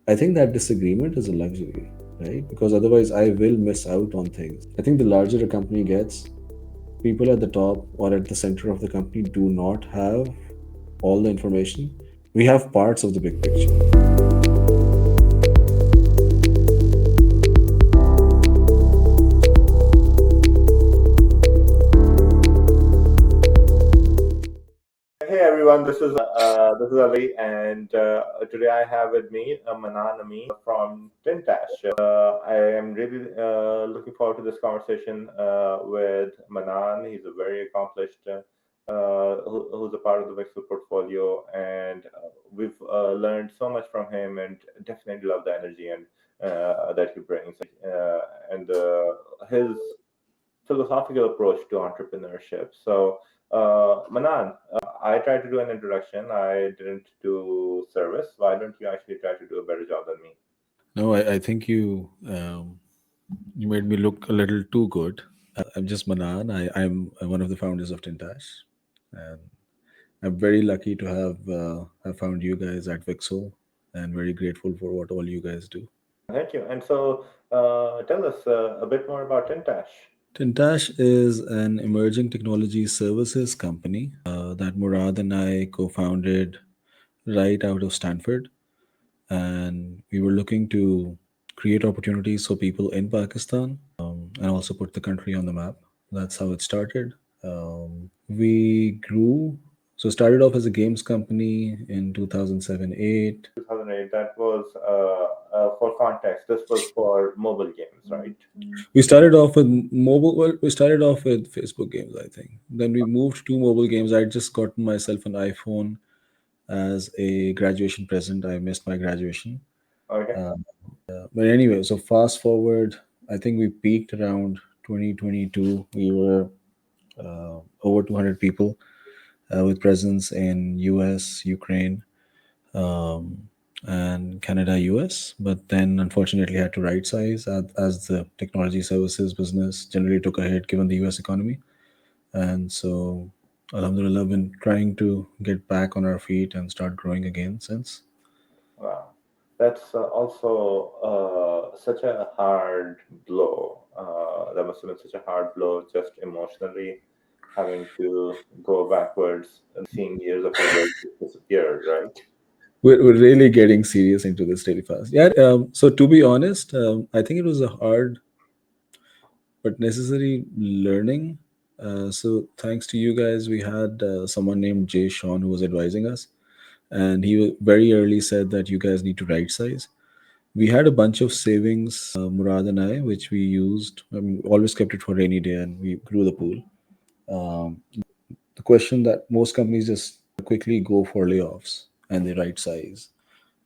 I think that disagreement is a luxury, right? Because otherwise, I will miss out on things. I think the larger a company gets, people at the top or at the center of the company do not have all the information. We have parts of the big picture. Hey everyone, this is Ali, and today I have with me Manan Amin from Tintash. I am really looking forward to this conversation with Manan. He's a very accomplished who's a part of the Vixel portfolio, and we've learned so much from him, and definitely love the energy and that he brings, and his philosophical approach to entrepreneurship. So, Manan, I tried to do an introduction. I didn't do service. Why don't you actually try to do a better job than me? No, I think you made me look a little too good. I'm just Manan. I'm one of the founders of Tintash, and I'm very lucky to have found you guys at Vixel, and very grateful for what all you guys do. Thank you. And so, tell us a bit more about Tintash. Tintash is an emerging technology services company that Murad and I co-founded right out of Stanford, and we were looking to create opportunities for people in Pakistan, and also put the country on the map. That's how it started. We grew. So started off as a games company in 2007-8. 2008. That was for context. This was for mobile games, right? We started off with mobile. Well, we started off with Facebook games, I think. Then we moved to mobile games. I just gotten myself an iPhone as a graduation present. I missed my graduation. Okay. But anyway, so fast forward, I think we peaked around 2022. We were over 200 people with presence in US, Ukraine, um, and Canada, US. But then unfortunately had to right size as the technology services business generally took a hit given the US economy. And so, Alhamdulillah, I've been trying to get back on our feet and start growing again since. Wow. That's also such a hard blow. That must have been such a hard blow, just emotionally, having to go backwards and seeing years of your work disappear, right? We're really getting serious into this really fast. Yeah. So to be honest, I think it was a hard but necessary learning. So thanks to you guys, we had someone named Jay Sean who was advising us, and very early said that you guys need to right size. We had a bunch of savings, Murad and I, which we used. I mean, always kept it for rainy day, and we grew the pool. Um, the question that most companies just quickly go for layoffs and they right size.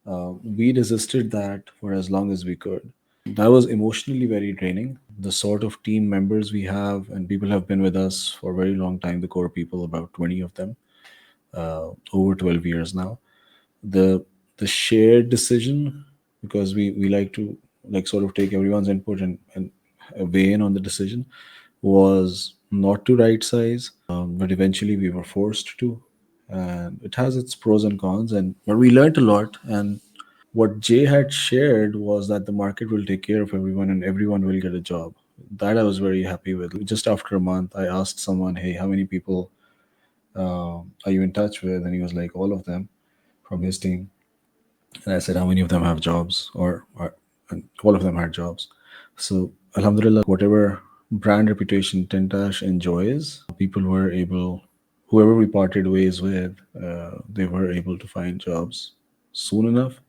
We resisted that for as long as we could. That was emotionally very draining. The sort of team members we have, and people have been with us for a very long time, the core people, about 20 of them, over 12 years now. The the shared decision, because we like to like sort of take everyone's input and weigh in on the decision, was not to right size, but eventually we were forced to. And it has its pros and cons, and but we learned a lot. And what Jay had shared was that the market will take care of everyone and everyone will get a job. That I was very happy with. Just after a month, I asked someone, "Hey, how many people are you in touch with?" And he was like, "All of them from his team." And I said, "How many of them have jobs?" And all of them had jobs. So, Alhamdulillah, whatever brand reputation Tintash enjoys, people were able, whoever we parted ways with, they were able to find jobs soon enough.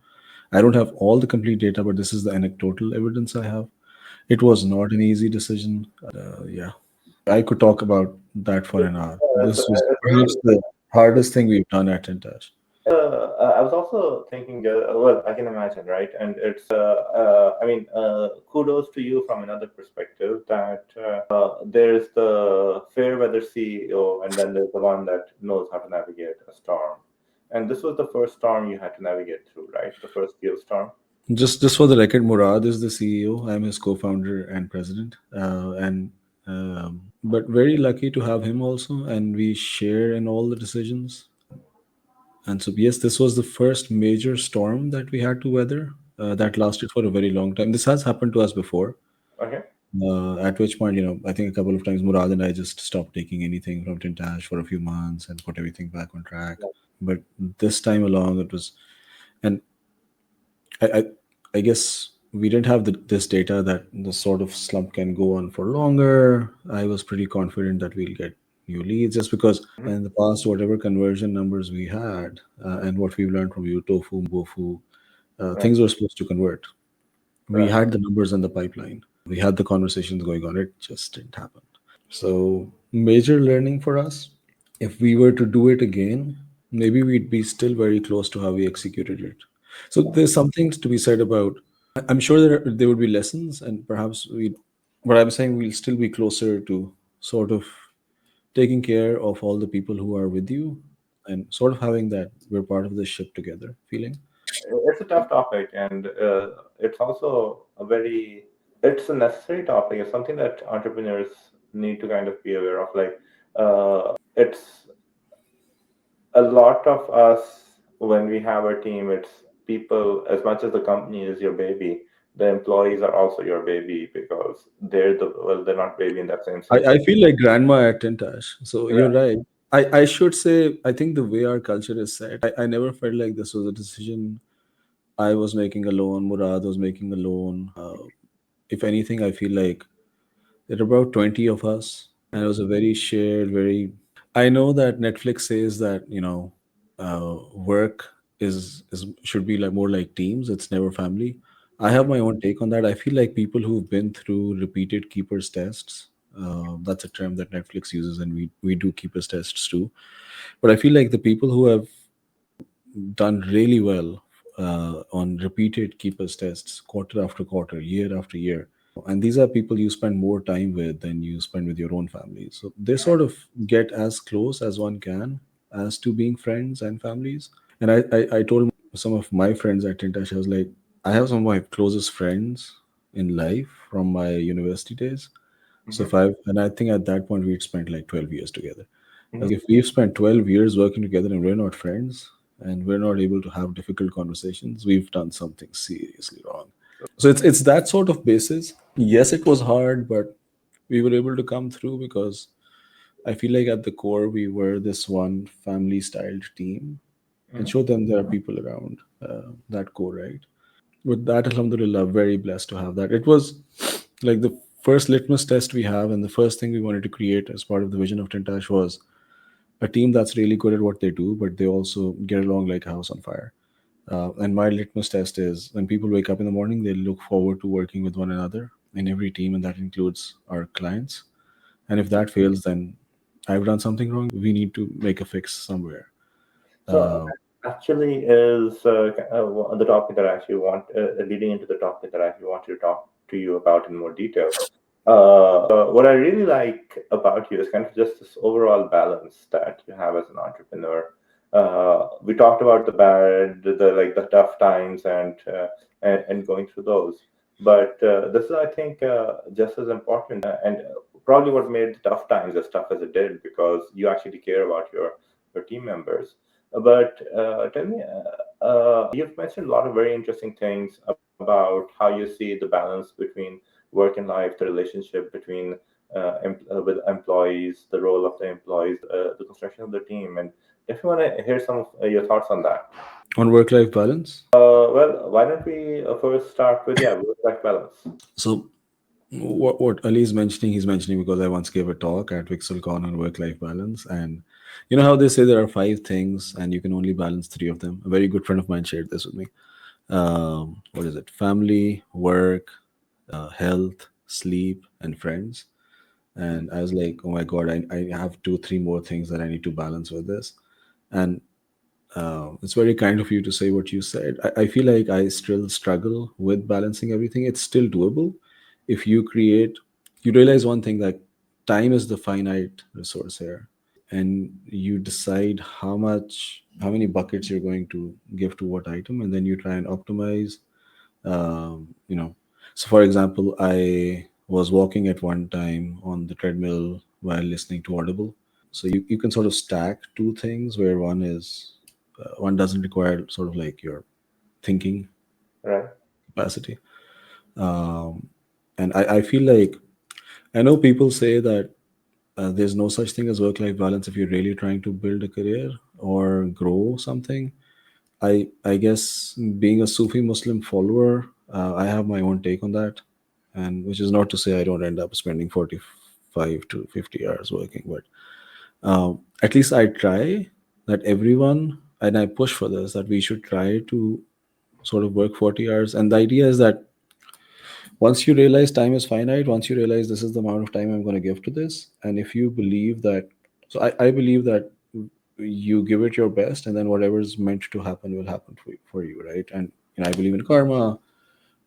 I don't have all the complete data, but this is the anecdotal evidence I have. It was not an easy decision. Yeah, I could talk about that for an hour. This was It's perhaps really the hardest thing we've done at Tintash. I was also thinking, well, I can imagine, right? And I mean, kudos to you from another perspective that there's the fair weather CEO, and then there's the one that knows how to navigate a storm. And this was the first storm you had to navigate through, right? The first real storm. Just for the record, Murad is the CEO. I'm his co-founder and president, and but very lucky to have him also, and we share in all the decisions. And so, yes, this was the first major storm that we had to weather. that lasted for a very long time. This has happened to us before. Okay. At which point, I think a couple of times Murad and I just stopped taking anything from Tintash for a few months and put everything back on track. But this time along, it was, and I, I, I guess we didn't have this data that the sort of slump can go on for longer. I was pretty confident that we'll get new leads just because Hmm. in the past, whatever conversion numbers we had and what we've learned from Utofu, Mofu, Right. things were supposed to convert. We Right. had the numbers in the pipeline. We had the conversations going on. It just didn't happen. So, major learning for us, if we were to do it again, maybe we'd be still very close to how we executed it. So, there's something to be said about, I'm sure there would be lessons, and perhaps but I'm saying we'll still be closer to sort of taking care of all the people who are with you and sort of having that we're part of the ship together feeling. It's a tough topic, and it's also it's a necessary topic. It's something that entrepreneurs need to kind of be aware of. Like, it's a lot of us when we have a team. It's people as much as the company is your baby. The employees are also your baby because they're not baby in that same sense. I feel like grandma at Tintash. So Right. you're right. I should say, I think the way our culture is set, I never felt like this was a decision I was making alone, Murad was making alone. If anything, I feel like there are about 20 of us, and it was a very shared, very. I know that Netflix says that, work is should be like more like teams, it's never family. I have Mhm. my own take on that. I feel like people who've been through repeated keepers tests, that's a term that Netflix uses, and we do keepers tests too. But I feel like the people who have done really well on repeated keepers tests, quarter after quarter, year after year, and these are people you spend more time with than you spend with your own family. So they sort of get as close as one can as to being friends and families. And I told some of my friends at Tintash, I was like, I have some of my closest friends in life from my university days. So Mhm. if and I think at that point we'd spent like 12 years together. I was Mhm. like, if we've spent 12 years working together and we're not friends and we're not able to have difficult conversations, we've done something seriously wrong. So it's that sort of basis. Yes, it was hard, but we were able to come through because I feel like at the core we were this one family styled team and Mhm. show them there are people around that core, right? With that, alhamdulillah, very blessed to have that. It was like the first litmus test we have, and the first thing we wanted to create as part of the vision of Tintash was a team that's really good at what they do, but they also get along like a house on fire. And my litmus test is when people wake up in the morning, they look forward to working with one another in every team, and that includes our clients. And if that fails, then I've done something wrong. We need to make a fix somewhere. So that actually is the topic that I actually want, leading into the topic that I actually want to talk to you about in more detail. What I really like about you is kind of just this overall balance that you have as an entrepreneur. We talked about the bad, the like the tough times, and going through those. But this is, I think, just as important, and probably what made the tough times as tough as it did, because you actually care about your team members. But tell me, you've mentioned a lot of very interesting things about how you see the balance between work and life, the relationship between with employees, the role of the employees, the construction of the team, and if you want to hear some of your thoughts on that. On work life balance. Well, why don't we first start with work-life balance? So, what Ali is mentioning, he's mentioning because I once gave a talk at VxCon on work life balance. And you know how they say there are five things and you can only balance three of them? A very good friend of mine shared this with me. What is it? Family, work, health, sleep, and friends. And I was like, oh my God, I have two, three more things that I need to balance with this. And it's very kind of you to say what you said. I feel like I still struggle with balancing everything. It's still doable. If you create, you realize one thing that time is the finite resource here. And you decide how many buckets you're going to give to what item, and then you try and optimize. You know, so for example, I was walking at one time on the treadmill while listening to Audible. So you can sort of stack two things where one is one doesn't require sort of like your thinking, Right. capacity. And I feel like I know people say that there's no such thing as work-life balance if you're really trying to build a career or grow something. I guess being a Sufi Muslim follower, I have my own take on that, and which is not to say I don't end up spending 45 to 50 hours working, but at least I try that everyone, and I push for this, that we should try to sort of work 40 hours. And the idea is that once you realize time is finite, once you realize this is the amount of time I'm going to give to this, and if you believe that, so I believe that you give it your best, and then whatever is meant to happen will happen for you, right? And I believe in karma.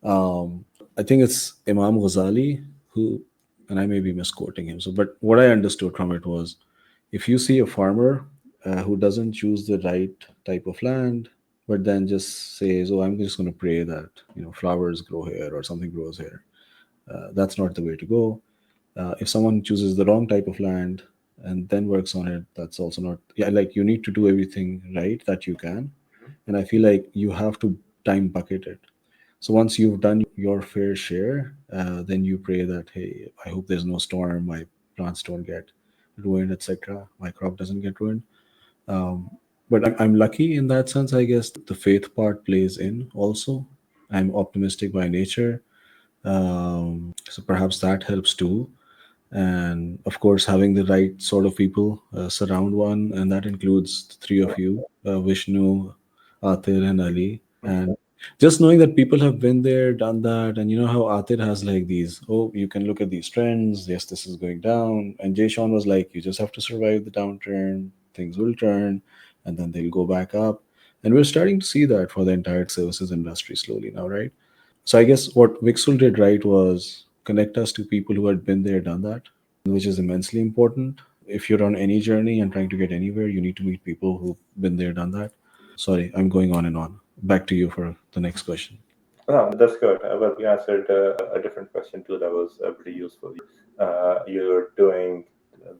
I think it's Imam Ghazali who, and I may be misquoting him. So, but what I understood from it was, if you see a farmer who doesn't choose the right type of land, but then just says, "Oh, I'm just going to pray that flowers grow here or something grows here," that's not the way to go. If someone chooses the wrong type of land and then works on it, that's also not. Yeah, like you need to do everything right that you can, and I feel like you have to time bucket it. So once you've done your fair share, then you pray that, hey, I hope there's no storm, my plants don't get ruined, etc. My crop doesn't get ruined. But I'm lucky in that sense, I guess. The faith part plays in also. I'm optimistic by nature, so perhaps that helps too. And of course, having the right sort of people surround one, and that includes the three of you, Vishnu, Atir, and Ali. And just knowing that people have been there, done that, and you know how Atir has like these, oh, you can look at these trends. Yes, this is going down. And Jay Sean was like, you just have to survive the downturn. Things will turn, and then they'll go back up. And we're starting to see that for the entire services industry slowly now, right? So I guess what Vixel did right was connect us to people who had been there, done that, which is immensely important. If you're on any journey and trying to get anywhere, you need to meet people who've been there, done that. Sorry, I'm going on and on. Back to you for the next question. No, that's good. Well, you answered a different question too. That was pretty useful. You're doing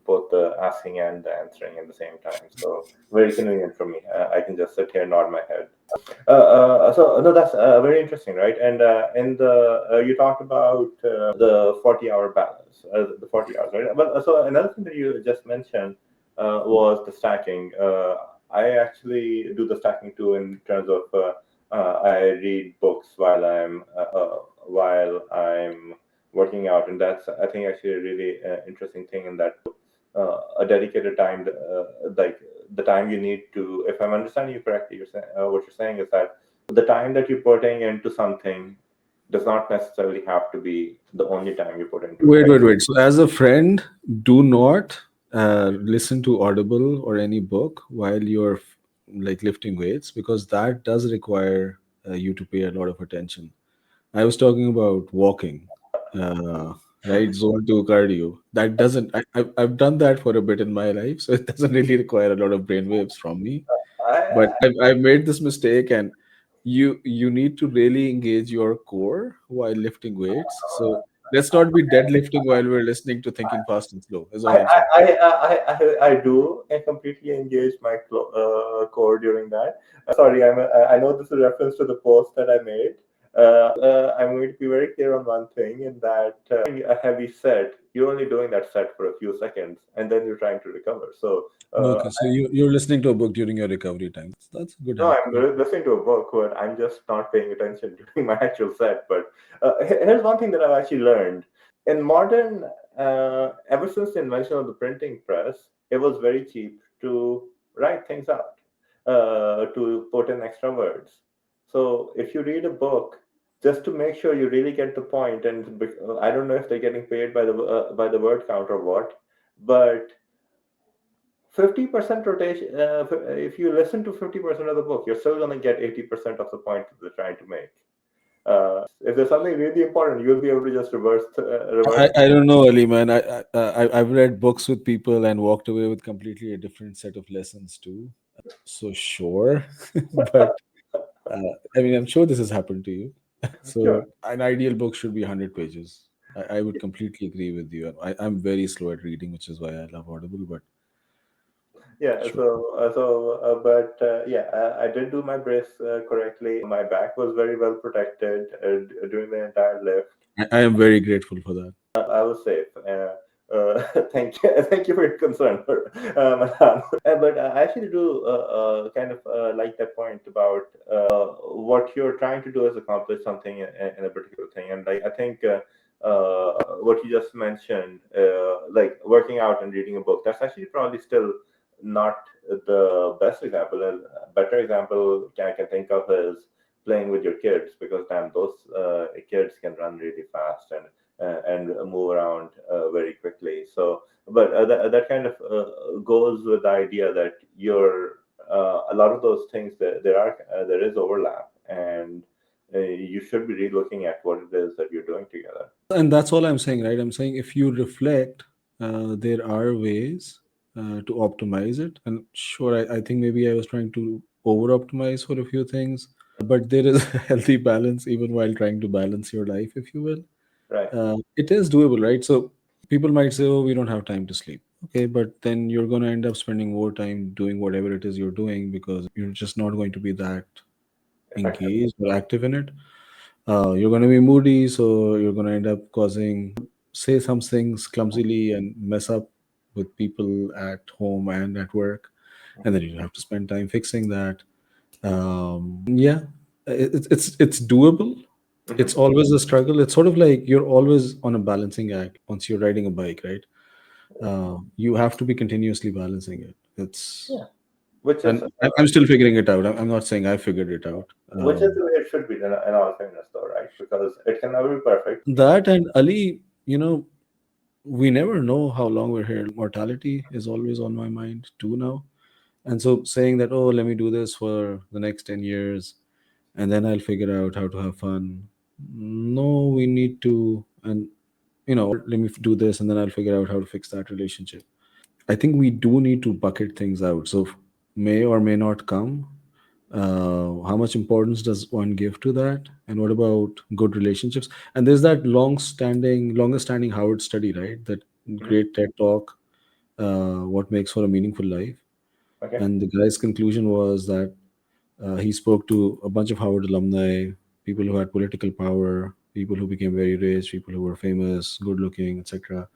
both the asking and the answering at the same time. So very convenient for me. I can just sit here and nod my head. So no, that's very interesting, right? And you talked about the 40-hour balance, the 40 hours, right? But so another thing that you just mentioned was the stacking. I actually do the stacking too in terms of I read books while I'm working out, and that's I think actually a really interesting thing in that a dedicated time, like the time you need to. If I'm understanding you correctly, you're saying what you're saying is that the time that you're putting into something does not necessarily have to be the only time you put into it, Wait, right? wait, wait. So, as a friend, do not listen to Audible or any book while you're like lifting weights, because that does require you to pay a lot of attention. I was talking about walking, uh, right? Zone 2 cardio. That doesn't, I've done that for a bit in my life, so it doesn't really require a lot of brain waves from me. But I, I've made this mistake, and you need to really engage your core while lifting weights. So let's not be deadlifting while we're listening to Thinking Fast and Slow, is all I, I'm saying. I do completely engage my core during that. Sorry, I know this is a reference to the post that I made. I'm going to be very clear on one thing in that a heavy set, you're only doing that set for a few seconds and then you're trying to recover. So, Okay, so you're listening to a book during your recovery time. That's a good no, hack. I'm listening to a book, but I'm just not paying attention during my actual set. But here's one thing that I've actually learned. In modern, ever since the invention of the printing press, it was very cheap to write things out, to put in extra words. So if you read a book, just to make sure you really get the point, and I don't know if they're getting paid by the word count or what, but 50% rotation, if you listen to 50% of the book, you're still going to get 80% of the point that they're trying to make. If there's something really important, you'll be able to just reverse. I don't know, Ali, man. I've read books with people and walked away with completely a different set of lessons too. So sure, but I mean, I'm sure this has happened to you. Sure. So an ideal book should be 100 pages. I would completely agree with you. I'm very slow at reading, which is why I love Audible. But Yeah, Sure. but yeah, I did do my brace correctly. My back was very well protected during the entire lift. I am very grateful for that. I was safe. Thank you, thank you for your concern, Manan. But I actually do kind of like that point about what you're trying to do is accomplish something in a particular thing, and like I think what you just mentioned, like working out and reading a book, that's actually probably still not the best example. A better example I can think of is playing with your kids, because damn, those kids can run really fast and move around very quickly. So, but that kind of goes with the idea that you're a lot of those things that there is overlap, and you should be relooking at what it is that you're doing together. And that's all I'm saying, right? I'm saying if you reflect, there are ways to optimize it. And sure, I think maybe I was trying to over optimize for a few things, but there is a healthy balance even while trying to balance your life, if you will. Right. It is doable, right? So people might say, oh, we don't have time to sleep. Okay, but then you're going to end up spending more time doing whatever it is you're doing because you're just not going to be that Effective. engaged or active in it. You're going to be moody, so you're going to end up causing, say some things clumsily and mess up with people at home and at work, and then you have to spend time fixing that. Yeah, it's doable. It's Hmm. always a struggle. It's sort of like you're always on a balancing act once you're riding a bike, right? You have to be continuously balancing it. It's Yeah. Which is and I'm still figuring it out. I'm not saying I figured it out. the way it should be in all fairness, though, right? Because it can never be perfect. That and Ali, we never know how long we're here. Mortality is always on my mind too now. And so saying that, oh, let me do this for the next 10 years and then I'll figure out how to have fun. No, we need to, and, let me do this and then I'll figure out how to fix that relationship. I think we do need to bucket things out. So may or may not come. How much importance does one give to that? And what about good relationships? And there's that longest standing Howard study, right? That Hmm. great TED talk, what makes for a meaningful life. Okay. And the guy's conclusion was that he spoke to a bunch of Howard alumni, people who had political power, people who became very rich, people who were famous, good looking, etc.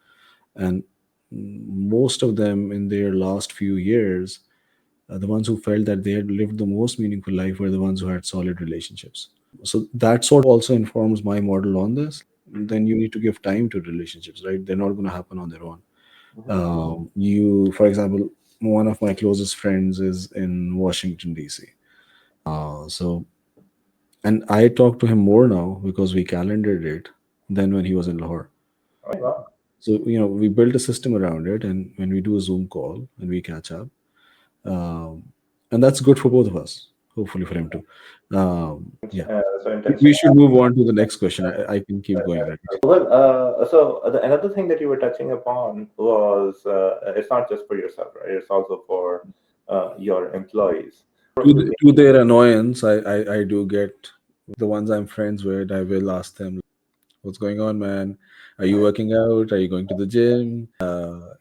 And most of them in their last few years, the ones who felt that they had lived the most meaningful life were the ones who had solid relationships. So that sort of also informs my model on this. Hmm. Then you need to give time to relationships, right? They're not going to happen on their own. Hmm. For example, one of my closest friends is in Washington, D.C. So, and I talk to him more now because we calendared it than when he was in Lahore. Okay. Well, So, we built a system around it. And when we do a Zoom call and we catch up, um, and that's good for both of us, hopefully for him too. Yeah. so We intentional. should move on to the next question. I can keep going, right? Well, another thing that you were touching upon was it's not just for yourself, right? It's also for your employees. Work with To their annoyance, I do get the ones I'm friends with. I will ask them, "What's going on, man? Are you working out? Are you going to the gym?"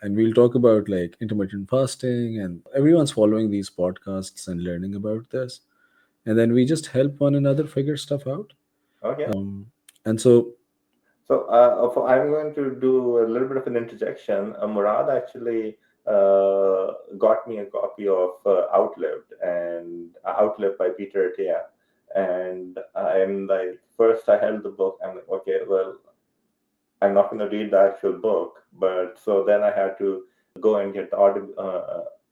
And we'll talk about like intermittent fasting, and everyone's following these podcasts and learning about this. And then we just help one another figure stuff out. okay. And so, So I'm going to do a little bit of an interjection. Murad actually got me a copy of Outlived by Peter Attia. And I'm like, first I held the book. I'm like, okay, well, I'm not going to read the actual book, but so then I had to go and get the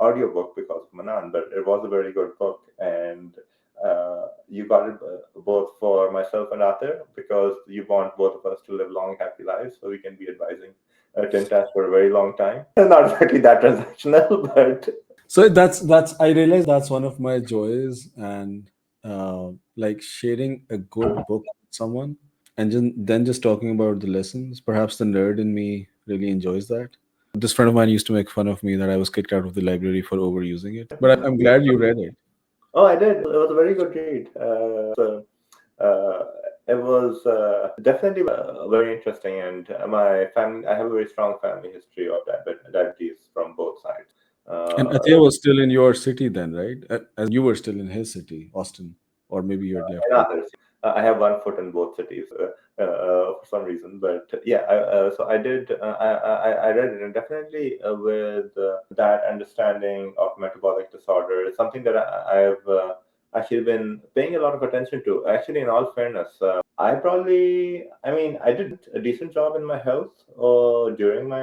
audio book because of Manan. But it was a very good book, and you got it both for myself and Arthur because you want both of us to live long, happy lives, so we can be advising Tintas for a very long time. Not exactly that transactional, but that's I realize that's one of my joys, and like sharing a good book with someone and then just talking about the lessons. Perhaps the nerd in me really enjoys that. This friend of mine used to make fun of me that I was kicked out of the library for overusing it, but I'm glad you read it. oh, I did. It was a very good read. Uh, it was definitely very interesting, and my family. I have a very strong family history of diabetes from both sides. And Uh, Athiya was still in your city then, right? As you were still in his city, Austin, or maybe you had left in it. others. I have one foot in both cities for some reason, but yeah. So I did. I read it, and definitely with that understanding of metabolic disorder, it's something that I've actually been paying a lot of attention to. Actually, in all fairness, I mean, I did a decent job in my health during my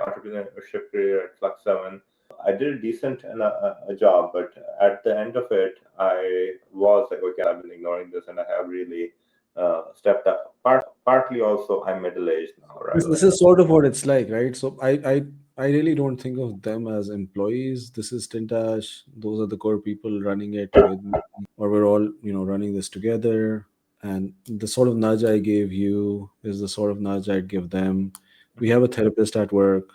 entrepreneurship career at Flux Seven. I did a decent a job, but at the end of it, I was like, okay, I've been ignoring this, and I have really stepped up. Partly also, I'm middle aged now, right? This is sort of what it's like, right? So I really don't think of them as employees. This is Tintash. Those are the core people running it with me, or we're all running this together. And the sort of nudge I gave you is the sort of nudge I'd give them. We Mhm. have a therapist at work.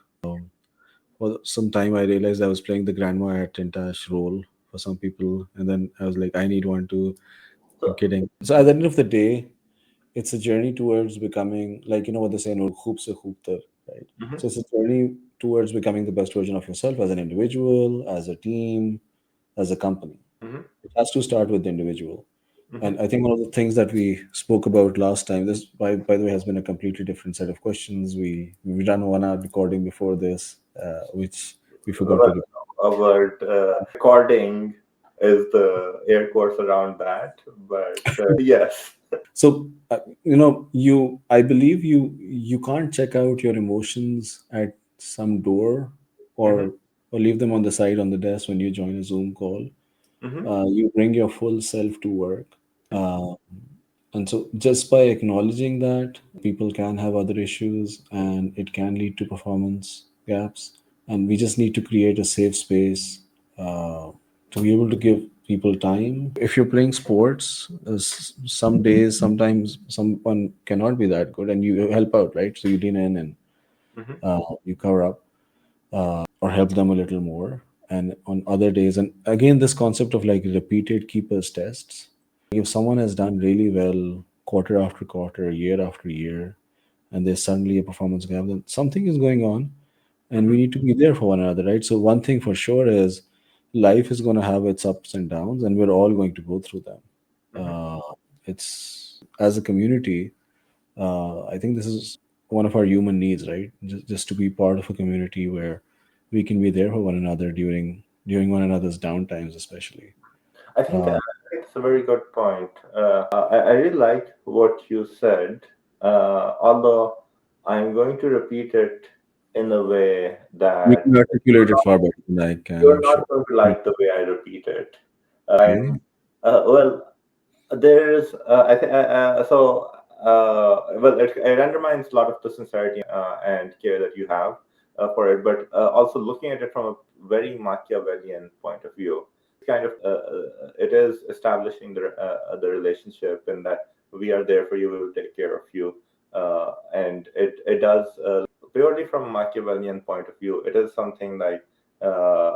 For some time, I realized I was playing the grandma at Tintash role for some people, and then I was like, I need one too. I'm So, kidding. So at the end of the day, it's a journey towards becoming, like, what they say, no hoop se hoop tak, right? mhm, So it's a journey towards becoming the best version of yourself as an individual, as a team, as a company. mhm, It has to start with the individual. mhm. And I think one of the things that we spoke about last time, this by the way has been a completely different set of questions. We done 1 hour recording before this, which we forgot to Well, record. our recording is the air quotes around that, but yes. So I believe you can't check out your emotions at some door, Mhm, or leave them on the side on the desk when you join a Zoom call. mhm, You bring your full self to work. Uh, and so just by acknowledging that people can have other issues and it can lead to performance gaps, and we just need to create a safe space to be able to give people time. If you're playing sports, some days, sometimes someone cannot be that good and you help out, right? So you lean in and mhm, you cover up or help them a little more. And on other days, and again, this concept of like repeated keepers tests, like if someone has done really well quarter after quarter, year after year, and there's suddenly a performance gap, then something is going on, and mhm, we need to be there for one another, right? So one thing for sure is life is going to have its ups and downs, and we're all going to go through them. mhm. It's as a community, I think this is one of our human needs, right? Just to be part of a community where we can be there for one another during one another's downtimes, especially. I think it's a very good point. I really like what you said, although I'm going to repeat it in a way You that can articulate it far better than I can, you're I'm not sure. going to like the way I repeat it. Okay. Well, there's I think so well it undermines a lot of the sincerity and care that you have for it, but also looking at it from a very Machiavellian point of view, kind of it is establishing the relationship, and that we are there for you, we will take care of you, and it does purely from a Machiavellian point of view, it is something like uh,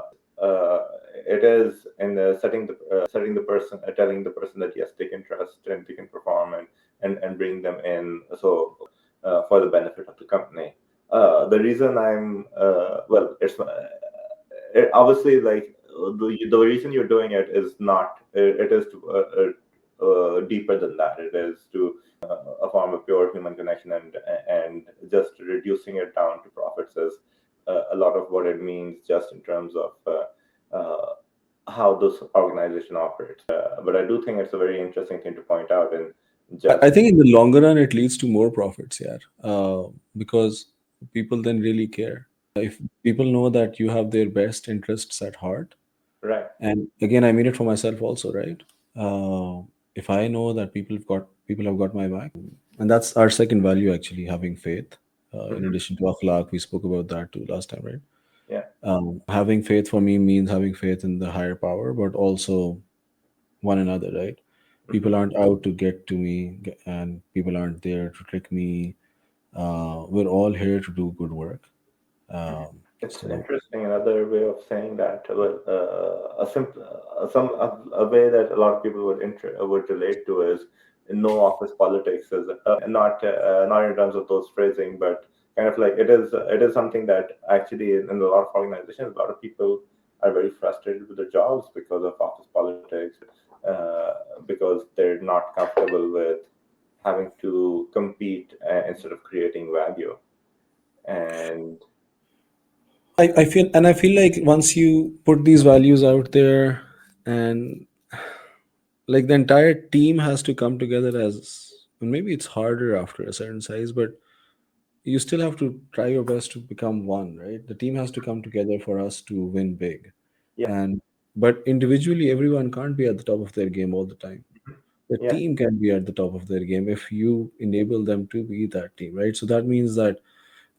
it is in the setting the person, telling the person that yes, they can trust and they can perform, and bring them in, so for the benefit of the company. The reason I'm well, obviously like the reason you're doing it is not it is to deeper than that. It is to a form of pure human connection, and just reducing it down to profits is a lot of what it means, just in terms of how this organization operates. But I do think it's a very interesting thing to point out, and I just think in the longer run, it leads to more profits, yeah, because people then really care. If people know that you have their best interests at heart, right. and again, I mean it for myself also, right? If I know that people have got my back, and that's our second value actually, having faith. In Hmm. addition to akhlaq, we spoke about that too last time, right? Yeah. Having faith for me means having faith in the higher power, but also one another, right? Hmm. People aren't out to get to me, and people aren't there to trick me. We're all here to do good work. It's So interesting. Another way of saying that, well, a simple, a way that a lot of people would relate to is no office politics, is not in terms of those phrasing, but kind of like it is something that actually in a lot of organizations, a lot of people are very frustrated with their jobs because of office politics, because they're not comfortable with having to compete instead of creating value. And I feel like once you put these values out there, and like the entire team has to come together as, and maybe it's harder after a certain size, but you still have to try your best to become one, right? The team has to come together for us to win big. yeah, And but individually everyone can't be at the top of their game all the time. The yeah, team can be at the top of their game if you enable them to be that team, right? So that means that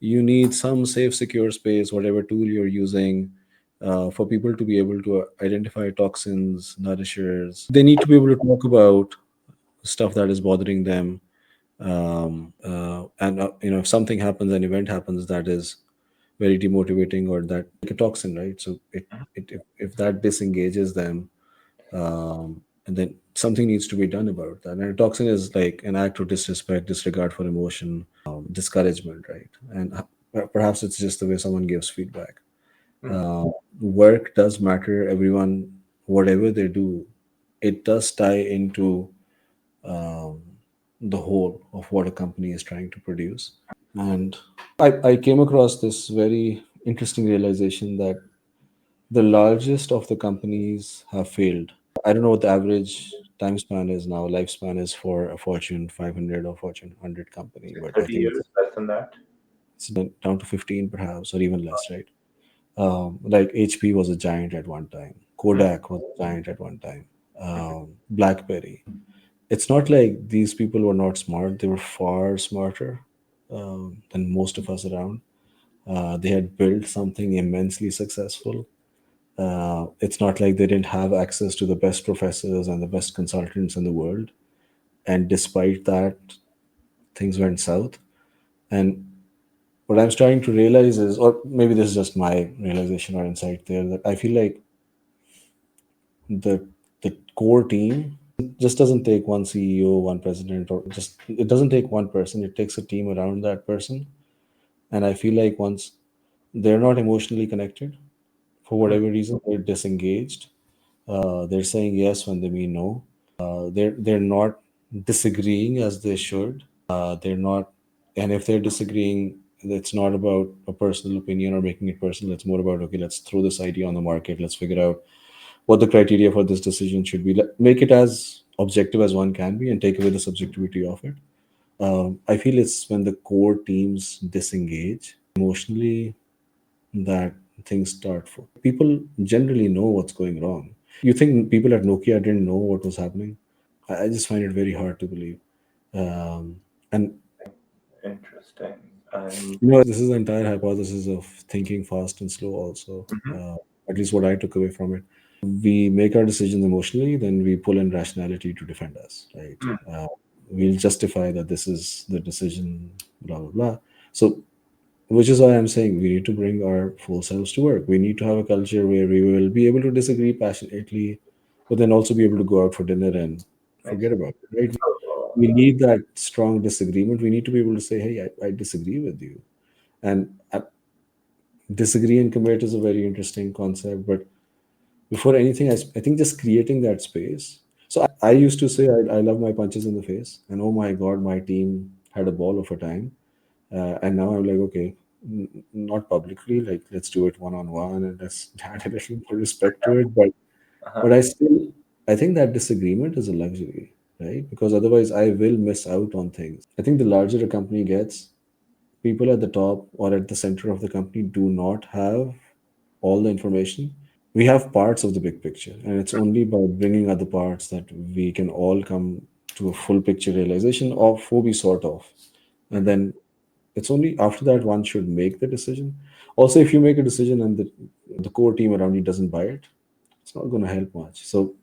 you need some safe, secure space, whatever tool you're using, for people to be able to identify toxins, nourishers. They need to be able to talk about stuff that is bothering them. And if something happens, an event happens that is very demotivating, or that like a toxin, right? So if that disengages them, and then something needs to be done about that. And a toxin is like an act of disrespect, disregard for emotion, discouragement, right? And perhaps it's just the way someone gives feedback. mhm, Work does matter. Everyone, whatever they do, it does tie into um, the whole of what a company is trying to produce. And I came across this very interesting realization that the largest of the companies have failed. I don't know what the average time span is now, lifespan is for a Fortune 500 or Fortune 100 company, but I 30 think years less than that. it's down to 15 perhaps, or even less, right? Like HP was a giant at one time, Mhm, Kodak was a giant at one time, BlackBerry. It's not like these people were not smart, they were far smarter than most of us around. They had built something immensely successful. It's not like they didn't have access to the best professors and the best consultants in the world. And despite that, things went south. And what I'm starting to realize is, or maybe this is just my realization or insight there, that I feel like the the core team just doesn't take one CEO, one president, or just it doesn't take one person. It takes a team around that person. And I feel like once they're not emotionally connected for mhm, whatever reason, they're disengaged. They're saying yes when they mean no. They're not disagreeing as they should. They're not, and if they're disagreeing, it's not about a personal opinion or making it personal. It's more about, okay, let's throw this idea on the market. Let's figure out what the criteria for this decision should be. Make it as objective as one can be and take away the subjectivity of it. I feel it's when the core teams disengage emotionally that things start for people generally know what's going wrong. You think people at Nokia didn't know what was happening? I just find it very hard to believe. And interesting. And this is the entire hypothesis of thinking fast and slow also, mhm, at least what I took away from it. We make our decisions emotionally, then we pull in rationality to defend us, right? mhm, We'll justify that this is the decision, blah blah blah. So which is why I'm saying we need to bring our full selves to work. We need to have a culture where we will be able to disagree passionately, but then also be able to go out for dinner and makes forget about it, right? so, We need that strong disagreement. We need to be able to say, hey, I disagree with you. And disagree and commit is a very interesting concept. But before anything, I think just creating that space. So I used to say I love my punches in the face. And oh my God, my team had a ball of a time. And now I'm like, okay, not publicly, like let's do it one on one and let's add a little more respect to it. uh-huh, But I think that disagreement is a luxury, right? Because otherwise I will miss out on things. I think the larger a company gets, people at the top or at the center of the company do not have all the information. We have parts of the big picture, and it's only by bringing other parts that we can all come to a full picture realization of who we sort of. And mhm. then it's only after that one should make the decision. Also, if you make a decision and the core team around you doesn't buy it, it's not going to help much. So